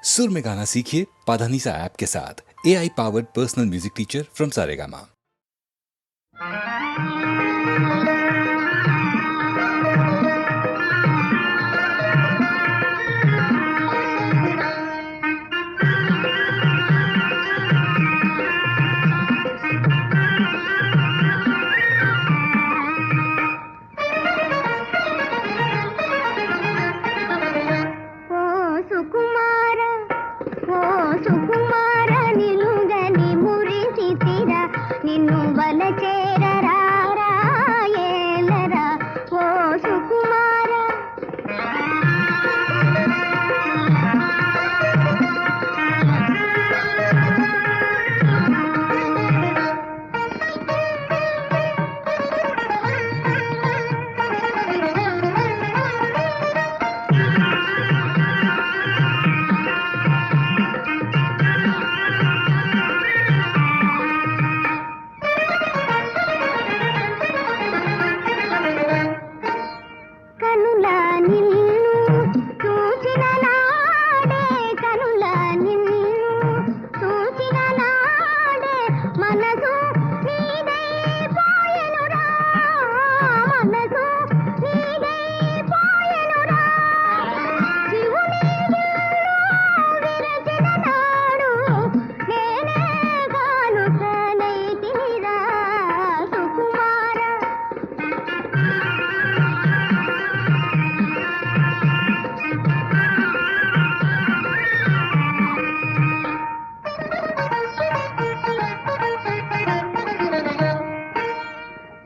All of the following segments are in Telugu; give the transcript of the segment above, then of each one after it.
सुर में गाना सीखिए पाधानीसा ऐप के साथ। AI powered personal music teacher from Saregama. నిన్ను బల చేరరారా ఏలరా ఓ సుకుమార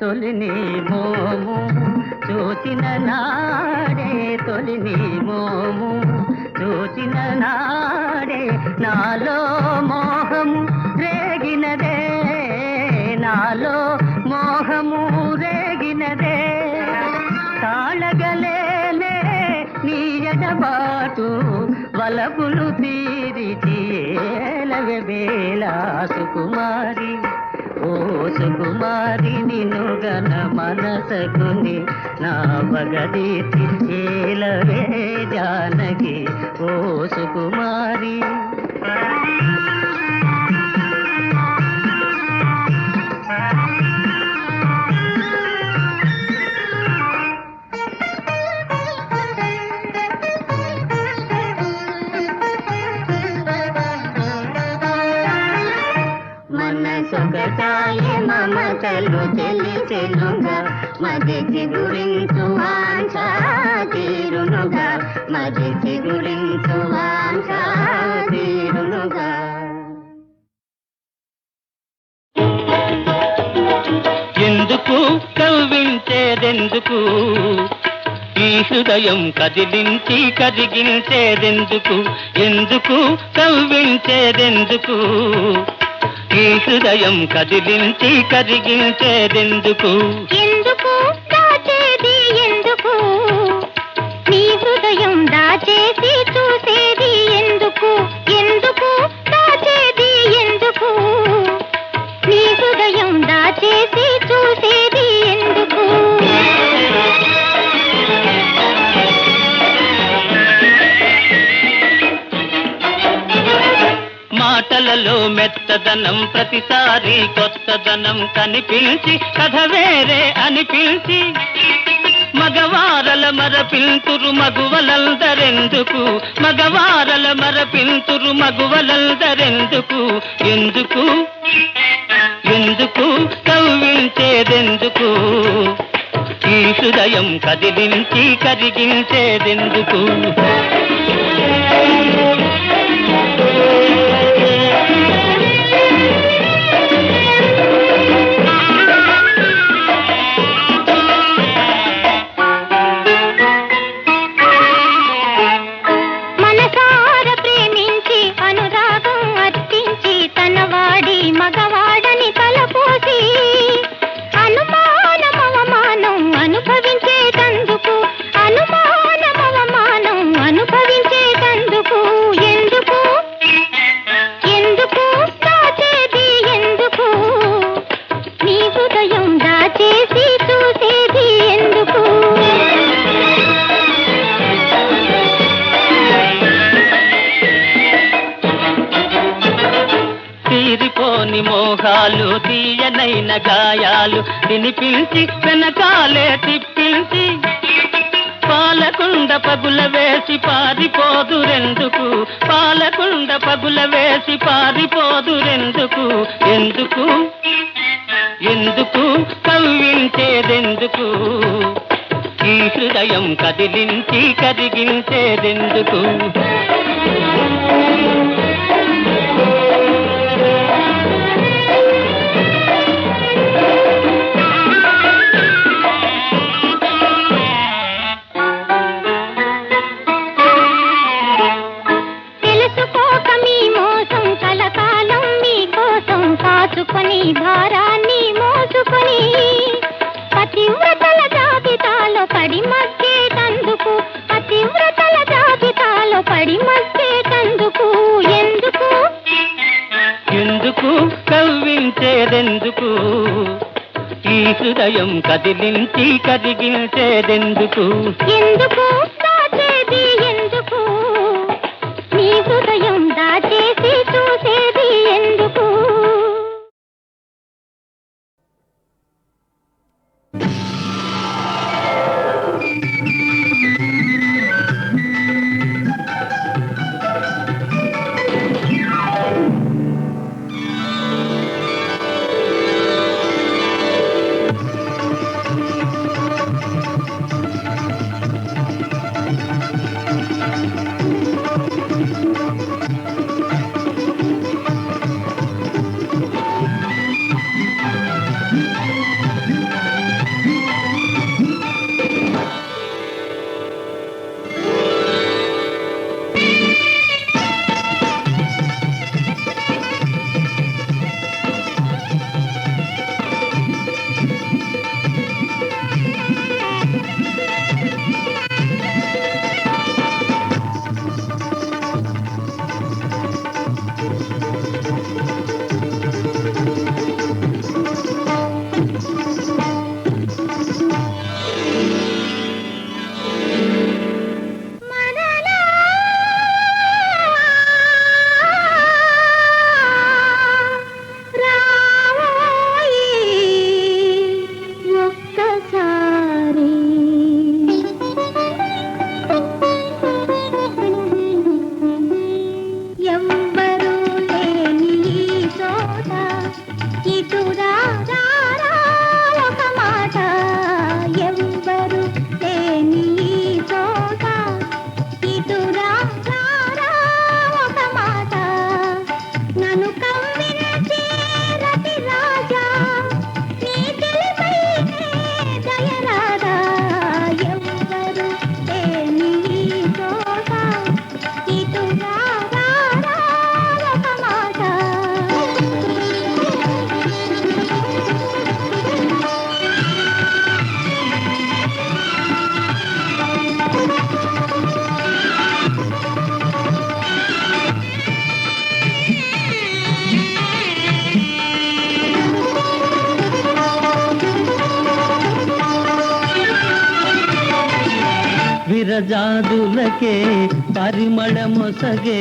తొలిని మోము చూచిన నాడే తొలిని మోము చూచిన నాడే నాలో మోహము రేగినదే నాలో మోహము రేగినదే తాళగలేనే నీ ఎడబాటు వలపులు తీరిచి ఏలవే వేళ సుకుమారి ఓ సుకుమారి నిన్ను గన మనసకుని నా బగదీతి ఏలవే జానకి ఓ సుకుమారి మనసొకటాయి మమతలు తెలిసెనుగా మదికి గురించు వాంఛ తీరునుగా మదికి గురించు వాంఛ తీరునుగా ఎందుకు కవ్వించేదెందుకు ఈ హృదయం కదిలించి కదిగించేదెందుకు ఎందుకు కవ్వించేదెందుకు ఈ హృదయం కదిలించి కదిగించేదెందుకు ఎందుకు దాచేది ఎందుకు నీ హృదయం దాచేసి చూసేది ఎందుకు ఎందుకు దాచేది ఎందుకు నీ హృదయం దాచేసి చూసేది ఎందుకు మాటలలో మెత్తదనం ప్రతిసారి కొత్తదనం కనిపించి కథ వేరే అనిపించి మగవారల మరపింతురు మగువలందరెందుకు మగవారల మరపింతురు మగువలందరెందుకు ఎందుకు ఎందుకు కవ్వించేదెందుకు ఈ హృదయం కదిలించి కరిగించేదెందుకు మనసార ప్రేమించి అనురాగం అర్పించి తనవాడి మగవాడని తలపోసి అనుమానం అవమానం అనుభవించేటందుకు అనుమానం అవమానం అనుభవించేటందుకు తీరని మోహాలు తీయనైన గాయాలు తినిపించి వెనకాలే తిప్పించి పాలకుండ పగుల వేసి పారిపోదురెందుకు పాలకుండ పగుల వేసి పారిపోదురెందుకు ఎందుకు ఎందుకు కవ్వించేదెందుకు ఈ హృదయం కదిలించి కరిగించేదెందుకు తెలుసుకోక మీ మోసం కలకాలం మీకోసం కాచుకొని భారాన్ని మోసుకొని పతివ్రతల జాబితాలో పడి మగ్గేటందుకు పతివ్రతల జాబితాలో పడి మగ్గేటందుకు ఎందుకు ఎందుకు కవ్వించేదెందుకు ఈ హృదయం కదిలించి కరిగించేదెందుకు ఎందుకు దాచేది ఎందుకు నీ హృదయం దాచేసి చూసేది ఎందుకు విరజాదులకే పరిమళమొసగే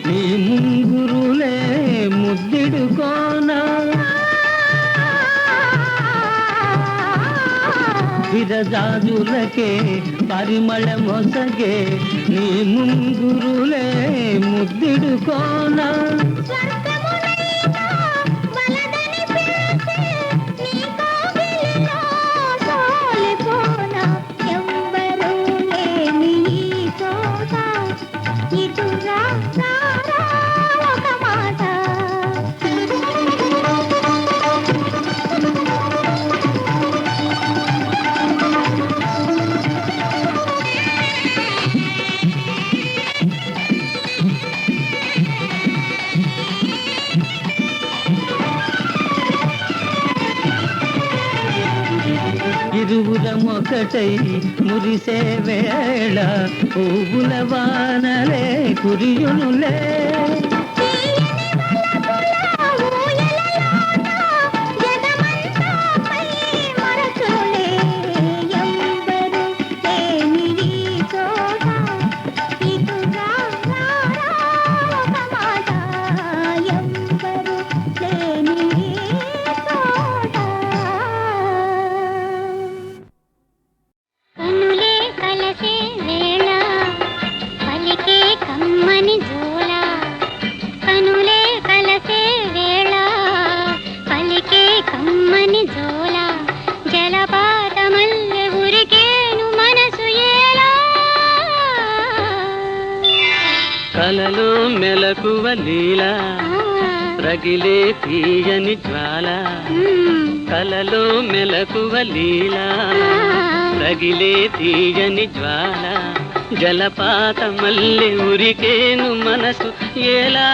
నీ ముంగురులే ముద్దిడుకోనా విరజాదులకే పరిమళమొసగే నీ ముంగురులే ముద్దిడుకోనా ఇరువురమొకటై మురిసే వేళ పువ్వుల వానలే కురియునులే లేని కలలో మెలకువ లీల రగిలే తీయని జ్వాల కలలో మెలకువ లీల రగిలే తీయని జ్వాల జలపాత మల్లె ఉరికేను మనసు ఎలా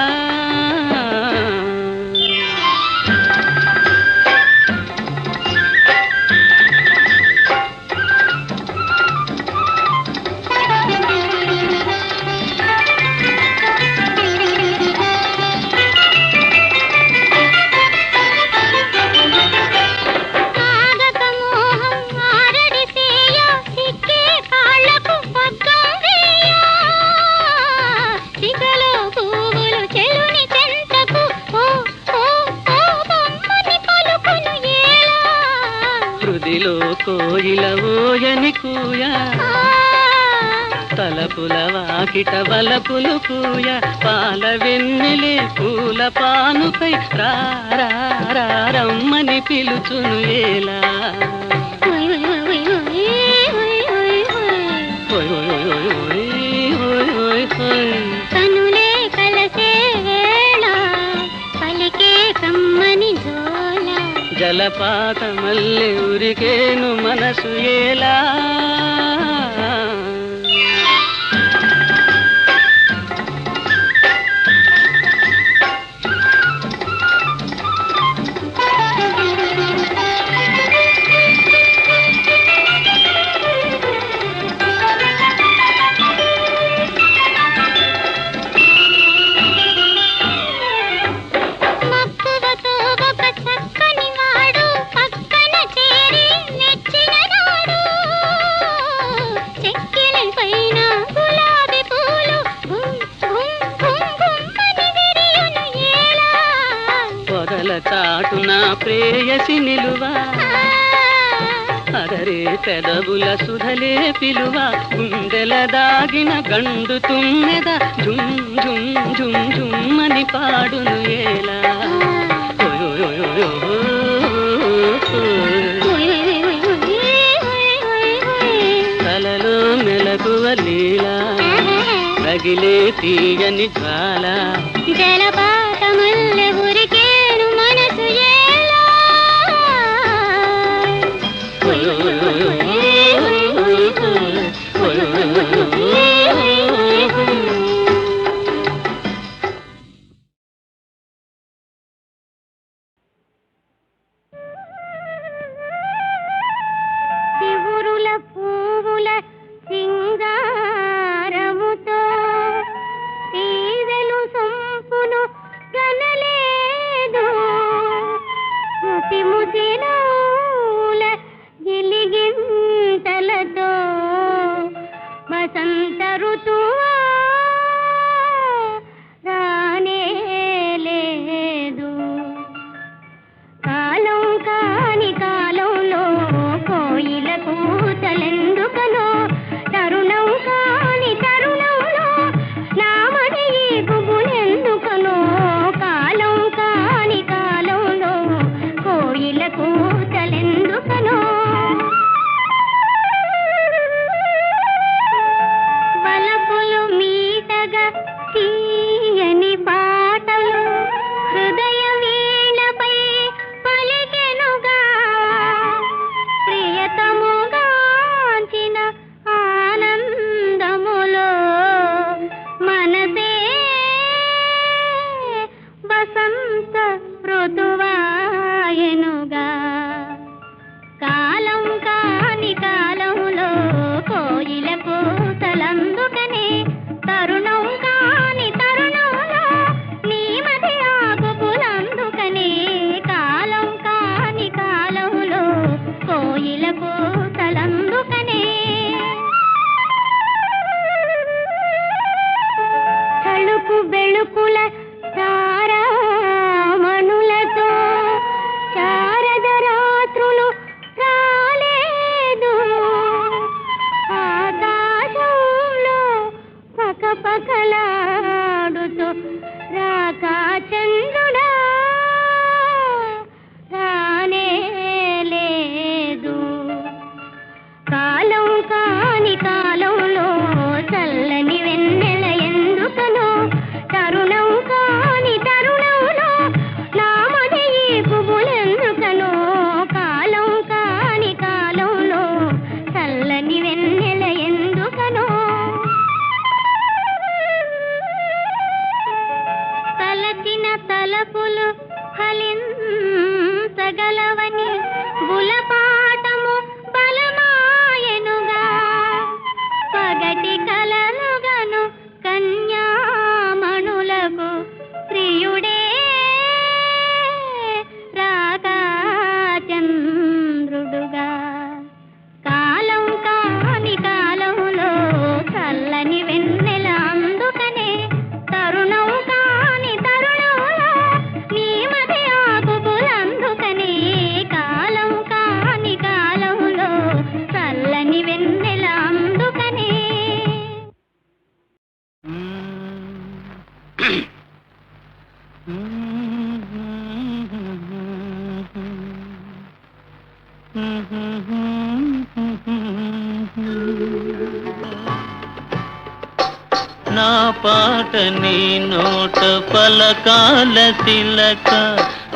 కోయిల ఓయని కూయ తలపుల వాకిట వలపులు కూయ పాల వెన్నెలే పూల పానుపై రమ్మని పిలుచును ఏలా కనులే కలసే వేళ పలికే కమ్మని జోల జలపాత మల్లె ఉరికేను మనసు ఎలా చాటున ప్రేయసి నిలువా అదరే పెదవుల సుధలే పిలువ గుండెల దాగిన గండు తుమ్మెద జుమ్ జుమ్ జుమ్ జుమ్మని పాడును ఎలా కలలో మెలకువ లీలా రగిలే తీయని జ్వాల జలపాత మల్లె ఉరికేను మనసు ఎలా శివురుల పువ్వుల సింగారముతో తీదెలు సొంపును గనలేదు ముసి ముసినూల గిలిగింతలతో వసంత ఋతువా రానే లేదు కాలం కాని కాలంలో కోయిల కూతలెందుకనో తరుణం కాని తరుణంలో నామని గుబులెందుకనో కాలం కాని కాలంలో కోయిల కూతలెందుకనో వలపు తలచిన తలపులు ఫలించగలవని బులపాటము బలమాయనుగా పగటి కలలుగను కన్యామణులకు ప్రియుడే రాగా చంద్రుడుగా కాలం కాని కాలంలో చల్లని వెన్నెల అందుకనే తరుణం కాని తరుణంలో నీ మది ఆకుపులందుకనే కాలం కాని కాలంలో చల్లని వెన్నెల అందుకనే నా పాట నీ నోట పలకాల తిలక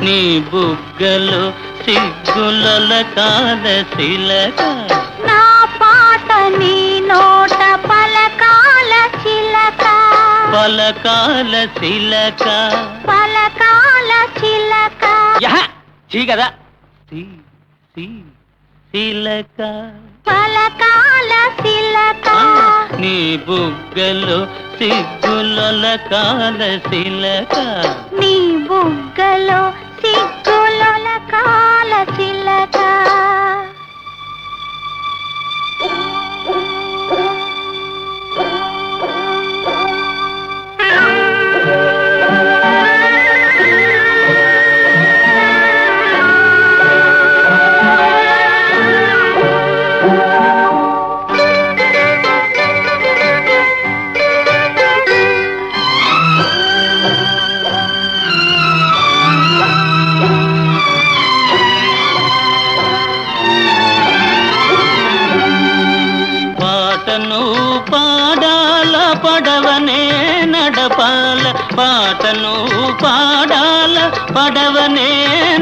నీ బుగ్గలో సిగ్గులకాల శిలక నా పాట నీ నోట పలకాల చిలక పలకాల శిలక పలకాల చిలక చీ కదా శిలక పలకాల చిలక నీ బుగ్గలో సిగ్గులకాల శిలక నీ బుగ్గలో సిగ్గులకాల చిలక పాటను పాడాల పడవనే నడపాల పాటను పాడాల పడవనే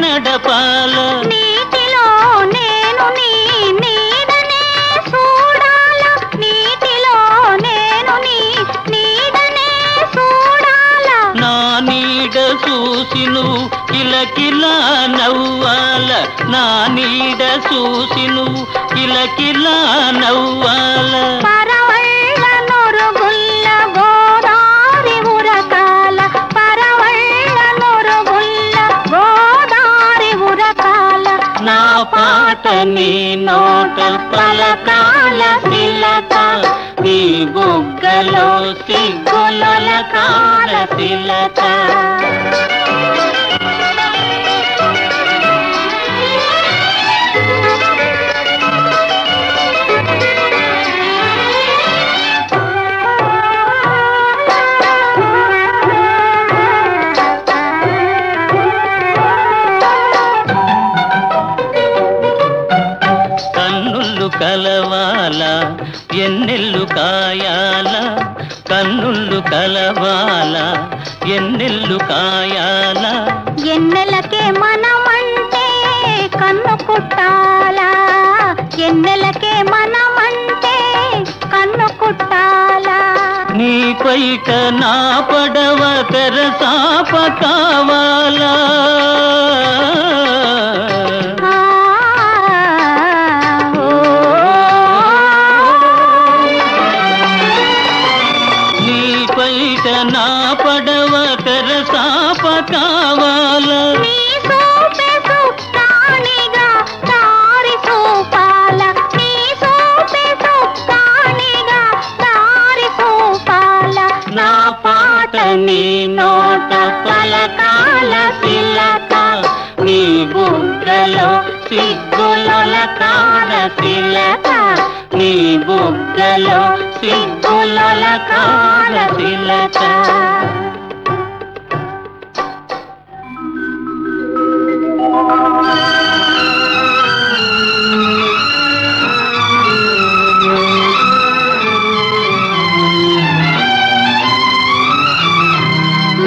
నడపాల నీటిలో నేను నీ నీడనే చూడాల నీటిలో నేను నీ నీడనే చూడాల నా నీడ చూసి నువ్వు కిలకిలా నవ్వాల నా నీడ చూసి నువ్వు కిలకిలా నవ్వాల పరవళ్ళ నొరుగుల్ల గోదారి ఉరకాల పరవళ్ళ నొరుగుల్ల గోదారి ఉరకాల నా పాట నీ నోట పలకాల శిలక నీ బుగ్గలో సిగ్గులకాల శిలక కన్నుళ్ళు కలవాల ఎన్నెల్లు కాయాల కన్నుళ్ళు కలవాల ఎన్నెల్లు కాయాల ఎన్నెలకే మనమంటే కన్ను కుట్టాలా ఎన్నెలకే మనమంటే కన్ను కుట్టాలా నీ పైట నా పడవ తెరసాప కావాలా నీ పైట నా పడవ తెరసాప కావాలా నీ సోపే సుక్కానిగా దారి సోపాల నీ సోపే సుక్కానిగా దారి సోపాల నా పాట నీ నోట పలకాల శిలక నీ బుగ్గలో సిగ్గులకాల శిలక నీ బుగ్గలో సిగ్గులకాల శిలక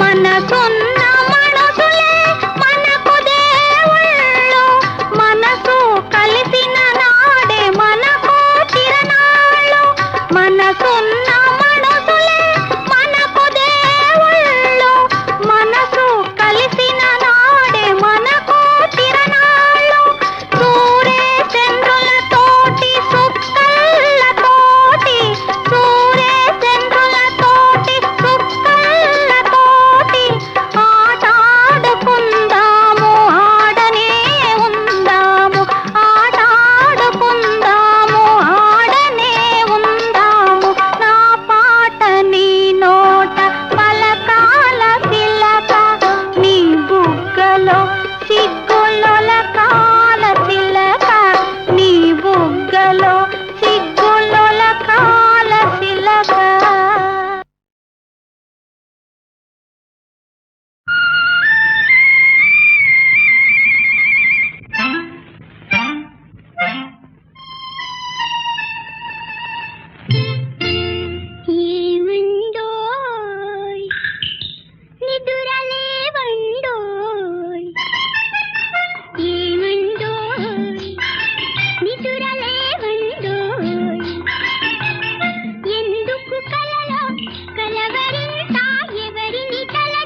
మనసున్న మనసులే మనకు దేవుళ్ళు మనసు కలిసిన నాడే మనకు తిరణాళ్ళు మనసున్న మనసులే మనకు దేవుళ్ళు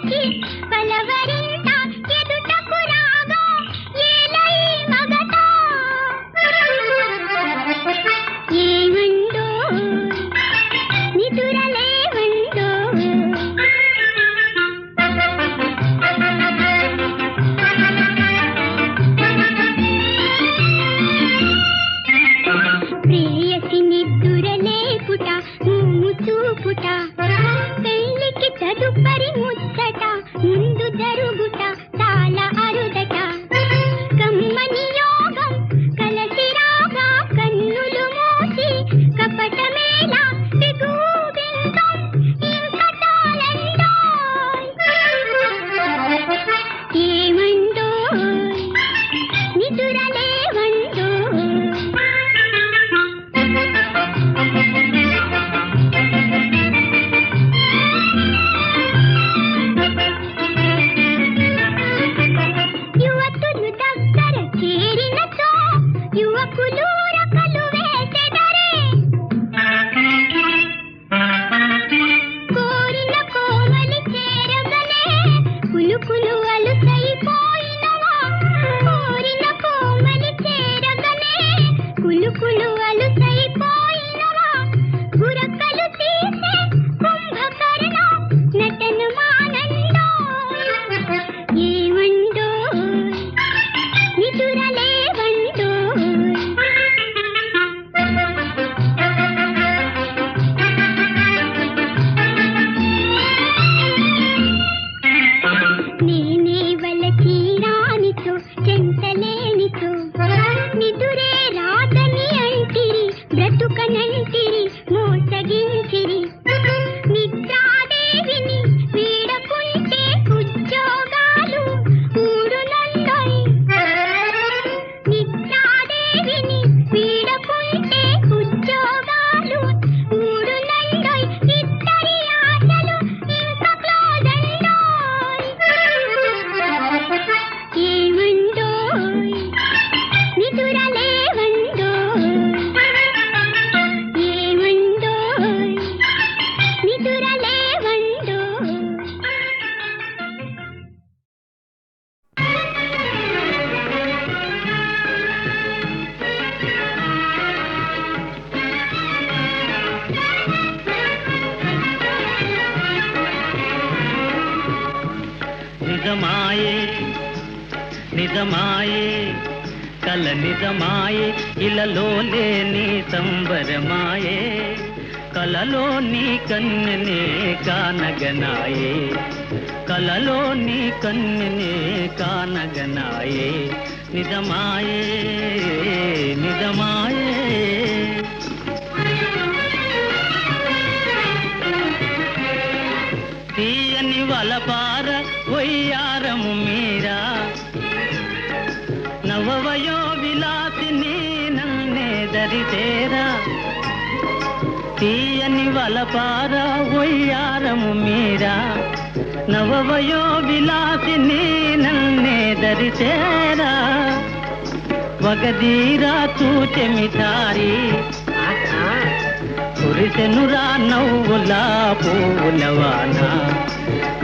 పిలిచి పలవరింత ఎదుటకు రాగా ఏలై మగత ఏమండో నిదురలేవండో ప్రేయసి నిద్దురలేపుట మూము చూపుట పెళ్లికి తదుపరి ముచ్చట ముందు జరుగుట చాలా అరుదట కమ్మని యోగం కలసి రాగా కన్నులు మూసి కపటమేలా బిగుబిందం ఇంక చాలండోయ్ ఏమండోయ్ నిదురలేవండోయ్ యువతులు దగ్గర చేరినచో యువకులు రకలు వేసెదరే కోరిన కోమలి చేరగనే కులుకులు అలుసైపోయినవా కోరిన కోమలి చేరగనే కులుకులు అలుసైపోయినవా గురకలు తీసే కుంభకర్ణ నటను మానండో ఏమండో నిదురలేవండో నేనే వలకి రానితో చెంతలేనితో నిదురే రాదని అంటిరి బ్రతుకనంటిరి మోసగించిరి నిద్రాదేవిని వీడకుంటే ఉద్యోగాలు ఊడునండోయ్ నిద్రాదేవిని వీడకుంటే ఉద్యోగాలు ఊడునండోయ్ ఇద్దరి ఆశలు ఇంక క్లోజండోయ్ ఏమండోయ్ నిదురలేవండోయ్ ఏమండోయ్ నిదురలేవండోయ్ నిజమాయే నిజమాయే కల నిజమాయే ఇలలో లేని సంబరమాయే కలలో నీ కన్నెనే కానగనాయే కలలో నీ కన్నెనే కానగనాయే నిజమాయే నిజమాయే తీయని వలపార వయ్యారము మీరా నవవయో విలాసిని నన్నే దరితేరా తీయని వలపార వయ్యారము మీరా నవవయో విలాసిని నన్నే దరితేరా వగదీరా చూచెమితారి కురిసెనురా నవ్వులా పూలవాన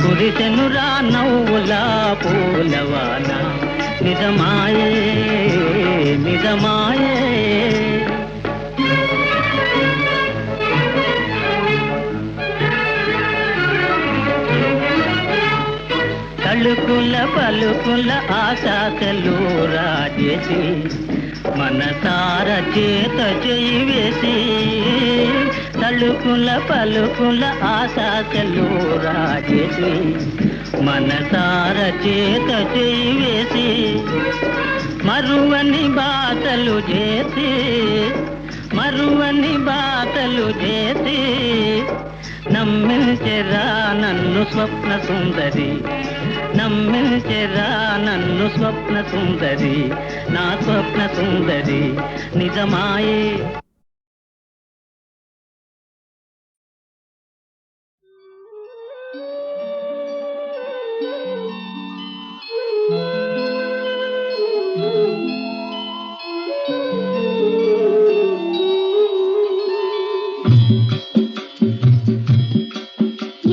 కురిసెనురా నవ్వులా పూలవాన నిజమాయే నిజమాయే తళుకుల పలుకుల ఆశాసలు రాజేసి మనసార చేత చేయి వేసి తళుకుల పలుకుల ఆశాసలు రాజేసి మనసార చేత చేయి వేసి మరువని బాటలు చేసి మరువని బాటలు చేసి నమ్మించెరా నన్ను స్వప్న సుందరి నమ్మించెరా నన్ను స్వప్న సుందరి నా స్వప్న సుందరి నిజమాయే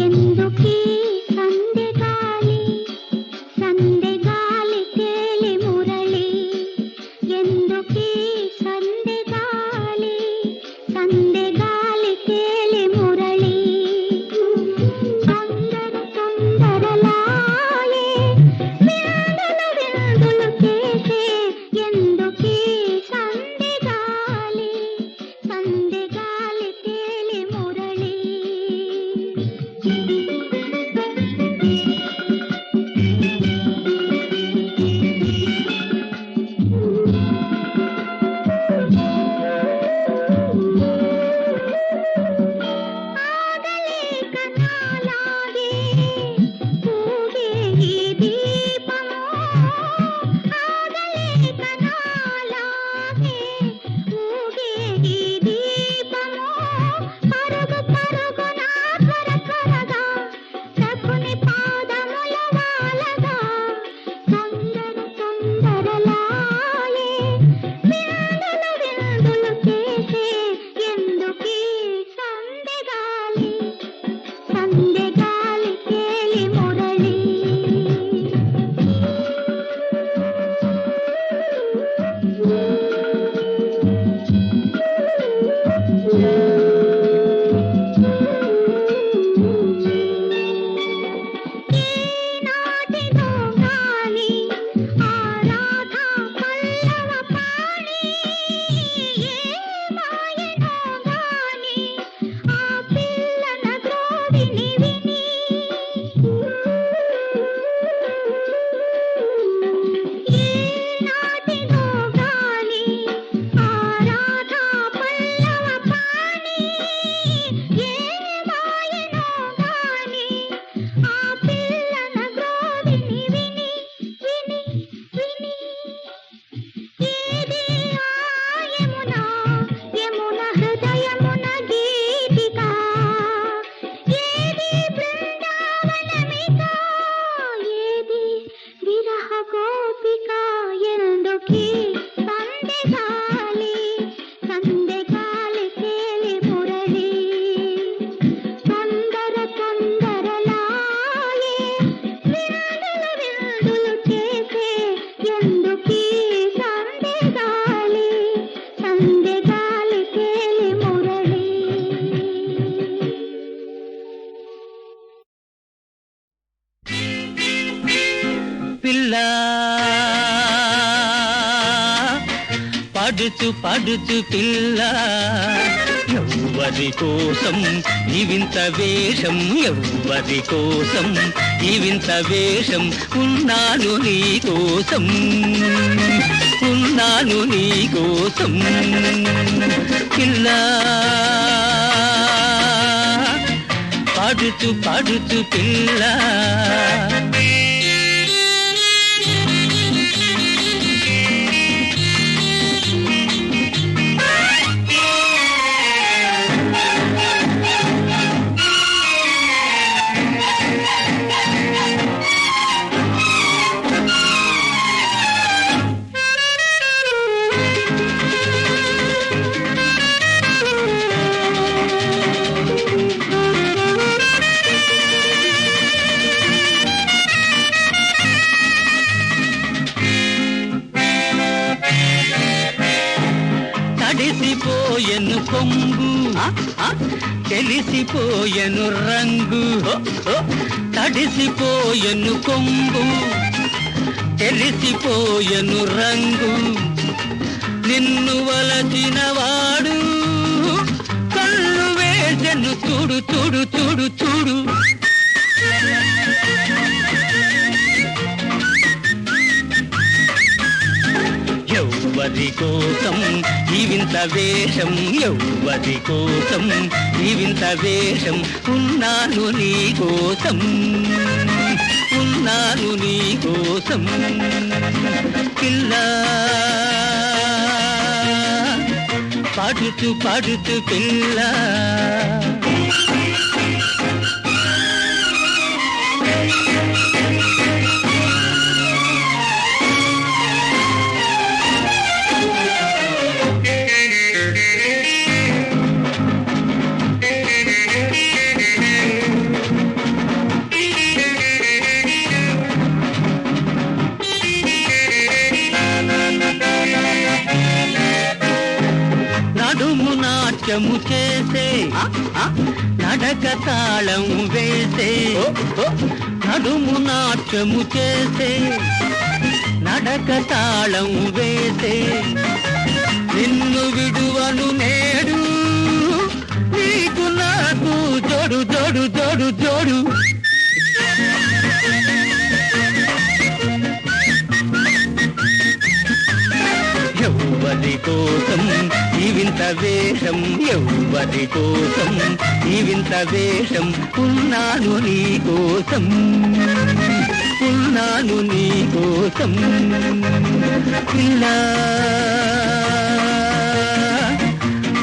ఎందుకీ సందెగా ప్రేమిక ఏది విరహ గోపిక ఎందుకీ సందెగాలి సందెగాలి తేలి మురళి తొందర తొందరలాయే విందులు విందులు చేసే ఎందుకీ సందెగాలి సందెగాలి తేలి మురళి. పిల్ల పడుచు పడుచు పిల్ల ఎవ్వరి కోసం ఈ వింత వేషం ఎవ్వరి కోసం ఈ వింత వేషం ఉన్నాను నీ కోసం ఉన్నాను నీ కోసం పిల్ల పడుచు పడుచు పిల్ల తడిసిపోయెను కొంగు తెలిసిపోయెను రంగు తడిసిపోయెను కొంగు తెలిసిపోయెను రంగు నిన్ను వలచిన వాడు కళ్ళు వేసెను చూడు చూడు చూడు చూడు ఎవ్వరి కోసం ఈ వింత వేషం ఎవ్వరి కోసం ఈ వింత వేషం ఉన్నాను నీ కోసం ఉన్నాను నీ కోసం పిల్ల పడుతూ పడుతూ పిల్ల నడుము నాట్యము చేసే నడక తాళం వేసే నడుము నాట్యము చేసే నడక తాళం వేసే నిన్ను విడువను నేడు నీకు నాకు జోడు జోడు జోడు జోడు ఎవ్వరి కోసం ఈ వింత వేషం ఎవ్వరి కోసం ఈ వింత వేషం ఉన్నాను నీ కోసం ఉన్నాను నీ కోసం పిల్ల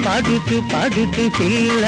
పడుతూ పడుతూ పిల్ల